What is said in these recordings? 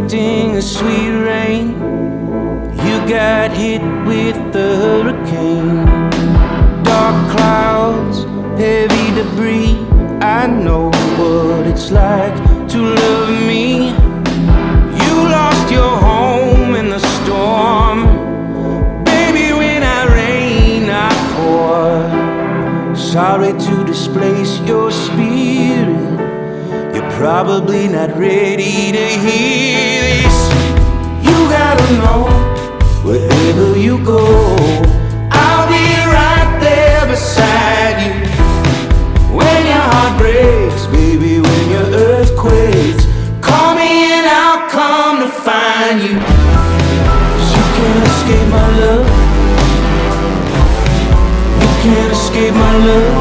expecting a sweet rain. You got hit with the hurricane. Dark clouds, heavy debris. I know what it's like to love me. You lost your home in the storm. Baby, when I rain, I pour. Sorry to displace your spirit. You're probably not ready to hear this. You gotta know, wherever you go, I'll be right there beside you. When your heart breaks, baby, when your earth quakes, call me and I'll come to find you. 'Cause you can't escape my love. You can't escape my love.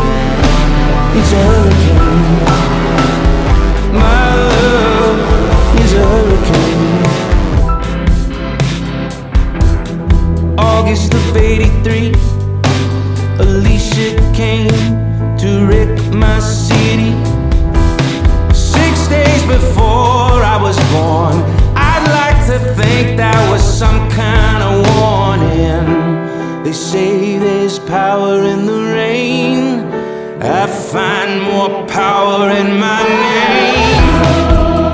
It's a hurricane. My love is a hurricane. August of '83, Alicia came to wreck my city. 6 days before I was born, I'd like to think that was some kind of warning. They say there's power in the rain. I find more power in my name.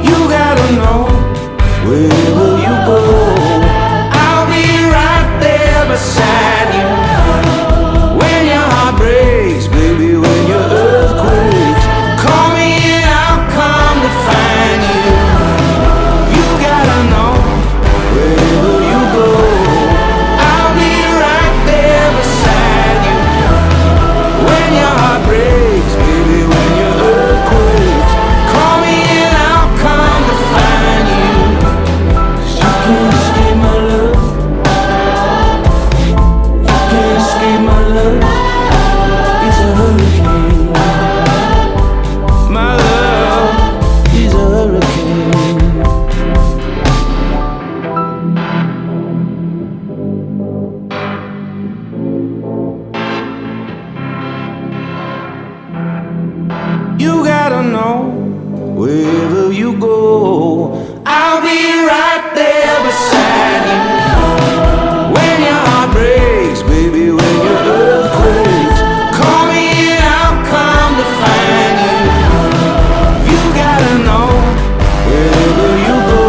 You gotta know, wherever you go, I'll be right there beside you. When your heart breaks, baby, when your earth quakes, call me and I'll come to find you. You gotta know, wherever you go, I'll be right there beside you. When your heart breaks, baby, when your earth quakes, call me and I'll come to find you. 'Cause you can't escape my love. You can't escape my love. It's a hurricane. My love is a hurricane. You gotta know, wherever you go, I'll be right there beside you. When your heart breaks, baby, when your earth quakes, call me and I'll come to find you. You gotta know, wherever you go,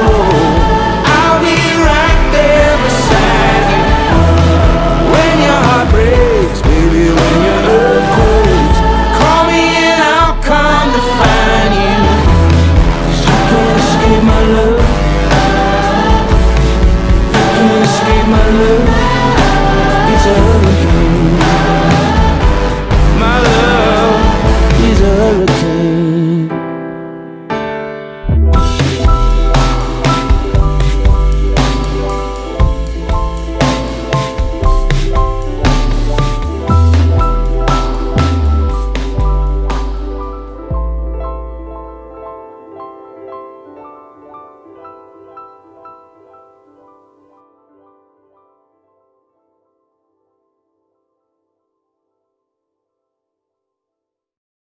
I'll be right there beside you. When your heart breaks, baby, when your earth quakes, call me and I'll come to find you. 'Cause you can't escape my love. You can't escape my love.